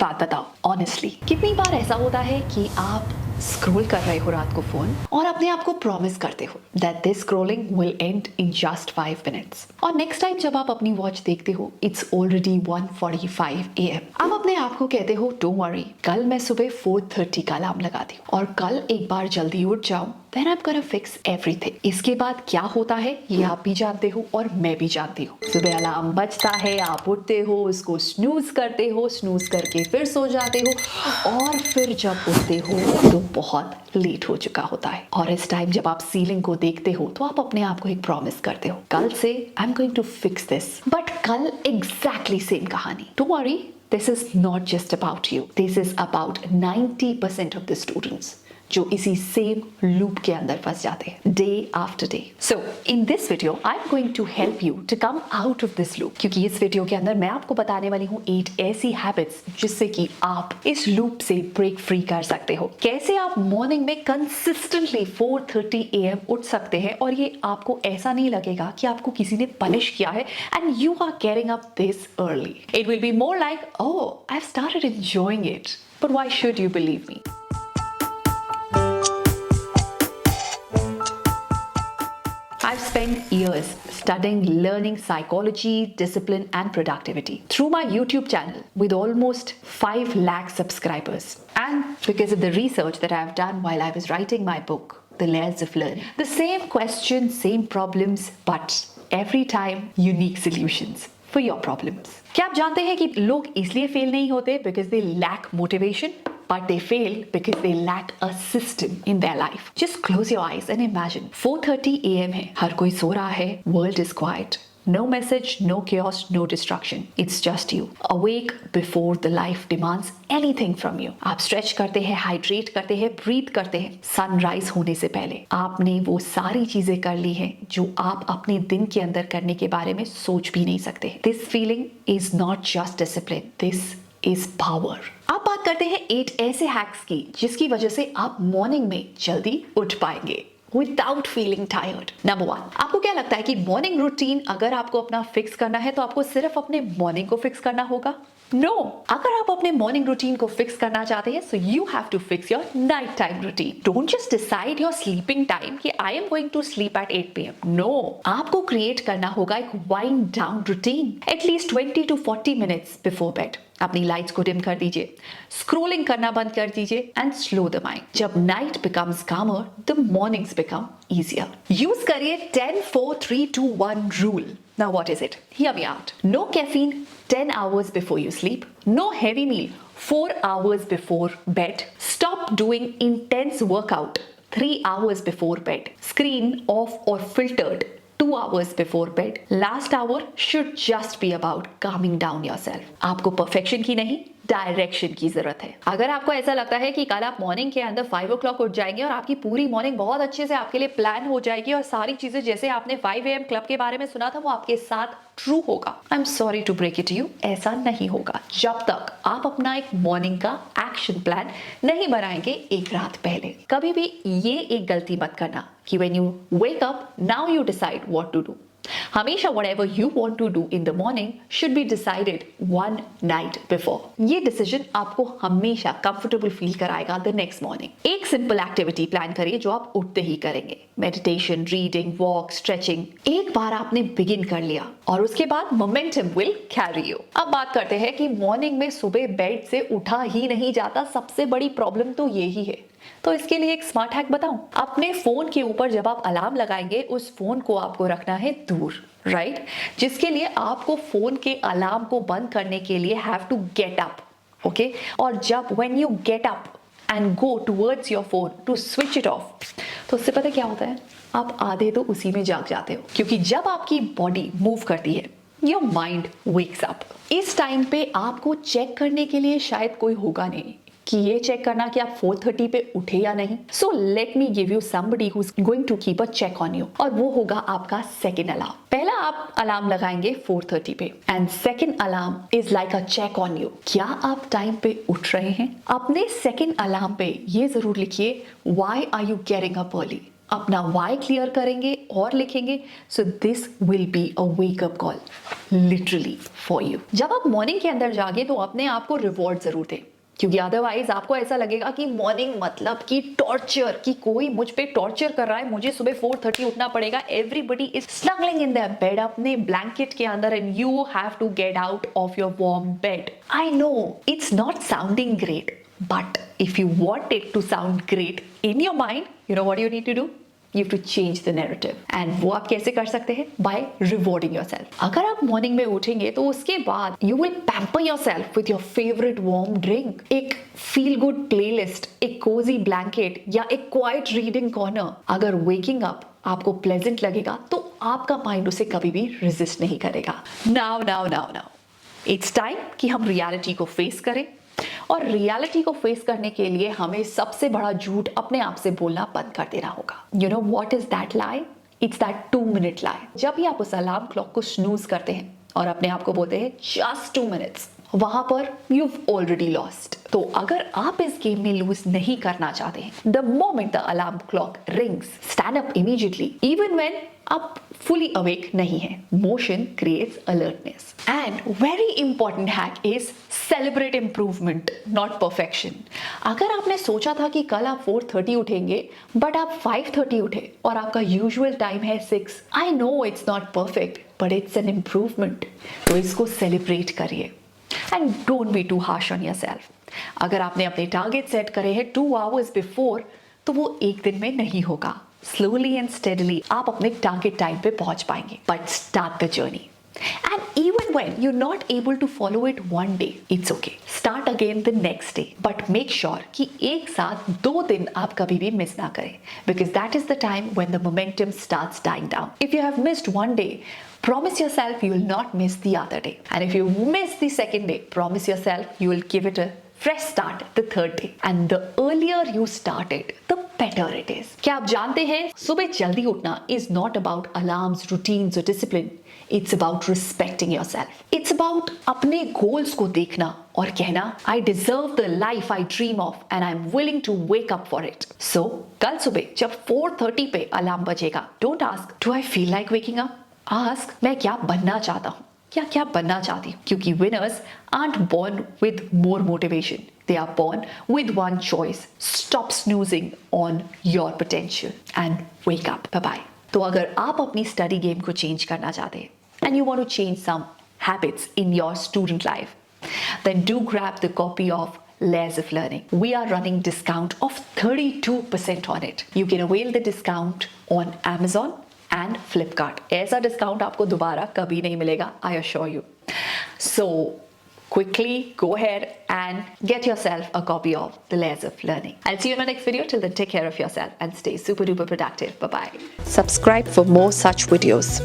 बात बताओ ऑनेस्टली, कितनी बार ऐसा होता है कि आप स्क्रॉल कर रहे हो रात को फोन और अपने आप को प्रॉमिस करते हो that this scrolling will and in just 5 minutes, और नेक्स्ट टाइम जब आप अपनी वॉच देखते हो इट्स ऑलरेडी 1:45 AM। आप अपने आप को कहते हो डोंट वरी, कल मैं सुबह 4:30 का अलार्म लगाती हूँ और कल एक बार जल्दी उठ जाऊं, then I'm gonna fix everything। इसके बाद क्या होता है ये आप भी जानते हो और मैं भी जानती हूँ। सुबह अलार्म बजता है, आप उठते हो, उसको स्नूज करते हो, स्नूज करके फिर सो जाते हो और फिर जब उठते हो तो बहुत लेट हो चुका होता है। और इस टाइम जब आप सीलिंग को देखते हो तो आप अपने आप को एक प्रॉमिस करते हो, कल से I am going to fix this. But कल एग्जैक्टली सेम कहानी। Don't worry, this is not just about you, this is about 90% of the students जो इसी सेम लूप के अंदर फंस जाते हैं day after day. So in this video I am going to help you to come out of this loop, क्योंकि इस video के अंदर मैं आपको बताने वाली हूँ 8 ऐसी हैबिट्स जिससे कि आप इस लूप से ब्रेक फ्री कर सकते हो। कैसे आप मॉर्निंग में कंसिस्टेंटली 4:30 AM उठ सकते हैं और ये आपको ऐसा नहीं लगेगा कि आपको किसी ने पनिश किया है and you are getting up this early. It will be more like oh I have started enjoying it, but why should you believe me? I've spent years studying learning psychology, discipline and productivity through my YouTube channel with almost 5 lakh subscribers. And because of the research that I've done while I was writing my book, The Layers of Learning. The same questions, same problems, but every time unique solutions for your problems. क्या आप जानते हैं कि लोग इसलिए fail नहीं होते because they lack motivation? But they fail because they lack a system in their life. Just close your eyes and imagine 4:30 AM है, हर कोई सो रहा है, world is quiet. No message, no chaos, no distraction. It's just you, awake before the life demands anything from you. आप stretch करते हैं, hydrate करते हैं, breathe करते हैं, sunrise होने से पहले आपने वो सारी चीजें कर ली हैं जो आप अपने दिन के अंदर करने के बारे में सोच भी नहीं सकते। This feeling is not just discipline. This is power. आप बात करते हैं 8 ऐसे हैक्स की जिसकी वजह से आप मॉर्निंग में जल्दी उठ पाएंगे without feeling tired. Number 1, आपको क्या लगता है कि मॉर्निंग रूटीन अगर आपको अपना फिक्स करना है तो आपको सिर्फ अपने मॉर्निंग को फिक्स करना होगा? No. अगर आप अपने मॉर्निंग रूटीन को फिक्स करना चाहते हैं so you have to fix your night time routine. Don't just decide your sleeping time कि I am going to sleep at 8 PM. No. आपको क्रिएट करना होगा एक wind down routine at least 20 to 40 minutes before bed. अपनी lights को dim कर दीजिए, scrolling करना बंद कर दीजिए एंड स्लो द माइंड। जब नाइट बिकम्स कामर the mornings become easier. Use करिए 10-4-3-2-1 rule. Now what is it? Hear me out. No caffeine 10 hours before you sleep. No heavy meal 4 hours before bed. Stop doing intense workout 3 hours before bed. Screen off or filtered 2 hours before bed. Last hour should just be about calming down yourself. आपको perfection की नहीं, direction की जरूरत है। अगर आपको ऐसा लगता है कि कल आप मॉर्निंग के अंदर 5 o'clock उठ जाएंगे और आपकी पूरी मॉर्निंग बहुत अच्छे से आपके लिए प्लान हो जाएगी और सारी चीजें जैसे आपने 5 AM क्लब के बारे में सुना था वो आपके साथ ट्रू होगा, I am sorry to break it you, ऐसा नहीं होगा जब तक आप अपना एक मॉर्निंग का एक्शन प्लान नहीं बनाएंगे एक रात पहले। कभी भी ये एक गलती मत करना कि when you wake up now you decide what to do. हमेशा whatever you want to do in the morning should be decided one night before. ये डिसीजन आपको हमेशा कंफर्टेबल फील कराएगा the next morning. एक सिंपल एक्टिविटी प्लान करिए जो आप उठते ही करेंगे। Meditation, reading, walk, stretching. एक बार आपने बिगिन कर लिया और उसके बाद मोमेंटम विल कैरी यू। अब बात करते हैं कि मॉर्निंग में सुबह बेड से उठा ही नहीं जाता, सबसे बड़ी प्रॉब्लम तो यही है। तो इसके लिए एक स्मार्ट हैक बताऊं। अपने फोन के ऊपर जब आप अलार्म लगाएंगे उस फोन को आपको रखना है दूर, राइट? जिसके लिए आपको फोन के अलार्म को बंद करने के लिए have to get up, okay? और जब when you get up and go towards your phone to switch it off, तो उससे पता क्या होता है, आप आधे तो उसी में जाग जाते हो, क्योंकि जब आपकी बॉडी मूव करती है योर माइंड वेक्स अप। इस टाइम पे आपको चेक करने के लिए शायद कोई होगा नहीं कि ये चेक करना कि आप 4:30 पे उठे या नहीं। So let me give you somebody who is going to keep a check on you, और वो होगा आपका सेकंड अलार्म। पहला आप अलार्म लगाएंगे 4:30 पे and second alarm is like a check on you. क्या आप टाइम पे उठ रहे हैं? अपने सेकंड अलार्म पे ये जरूर लिखिए why are you getting up early. अपना वाई क्लियर करेंगे और लिखेंगे, so this will be a wake up call literally for you. जब आप मॉर्निंग के अंदर जागे तो अपने आप को रिवॉर्ड जरूर दें, क्योंकि अदरवाइज आपको ऐसा लगेगा कि मॉर्निंग मतलब कि टॉर्चर, कि कोई मुझ पे टॉर्चर कर रहा है, मुझे सुबह 4:30 उठना पड़ेगा, everybody is snuggling in their bed, अपने ब्लैंकेट के अंदर, and you have to get out of your warm bed. I know it's not sounding great, but if you want it to sound great in your mind, you know what you need to do? You have to change the narrative. And वो आप कैसे कर सकते हैं? By rewarding yourself. अगर आप morning में उठेंगे तो उसके बाद you will pamper yourself with your favorite warm drink, एक feel good playlist, एक cozy blanket या एक quiet reading corner. अगर waking up आपको pleasant लगेगा तो आपका माइंड उसे कभी भी resist नहीं करेगा। Now. It's time कि हम reality को face करें, और रियलिटी को फेस करने के लिए हमें सबसे बड़ा झूठ अपने आप से बोलना बंद कर देना होगा। You know what is that lie? It's that 2-minute लाई। जब भी आप उस अलार्म क्लॉक को स्नूज करते हैं और अपने आप को बोलते हैं जस्ट 2 minutes, वहां पर you've already lost। तो अगर आप इस गेम में लूज नहीं करना चाहते हैं, the moment the alarm clock rings, stand up immediately, even when आप fully awake नहीं है। Motion creates alertness. And very important hack is celebrate improvement, not perfection. अगर आपने सोचा था कि कल आप 4:30 उठेंगे, but आप 5:30 उठे और आपका usual time है 6, I know it's not perfect, but it's an improvement. तो इसको celebrate करिए। And don't be too harsh on yourself. अगर आपने अपने टारगेट सेट करे हैं 2 hours before, तो वो एक दिन में नहीं होगा। Slowly and steadily आप अपने टारगेट टाइम पे पहुंच पाएंगे। But start the journey. And even when you're not able to follow it one day, it's okay. Start again the next day. But make sure कि एक साथ 2 दिन आप कभी भी मिस ना करें, because that is the time when the momentum starts dying down. If you have missed one day, promise yourself you will not miss the other day. And if you miss the second day, promise yourself you will give it a fresh start the third day. And the earlier you start it, the better it is. क्या आप जानते हैं सुबह जल्दी उठना is not about alarms, routines or discipline. It's about respecting yourself. It's about अपने goals को देखना और कहना I deserve the life I dream of and I'm willing to wake up for it. So कल सुबह जब 4:30 पे अलार्म बजेगा, don't ask do I feel like waking up? Ask मैं क्या बनना चाहता हूँ या क्या बनना चाहती हूँ, क्योंकि winners aren't born with more motivation. They are born with one choice. Stop snoozing on your potential and wake up. Bye-bye. तो अगर आप अपनी स्टडी गेम को चेंज करना चाहते हैं and you want to change some habits in your student life, then do grab the copy of Layers of Learning. We are running discount of 32% on it. You can avail the discount on Amazon and Flipkart. ऐसा discount आपको दोबारा कभी नहीं मिलेगा, I assure you. So quickly go ahead and get yourself a copy of the Layers of Learning. I'll see you in my next video. Till then, take care of yourself and stay super duper productive. Bye bye. Subscribe for more such videos.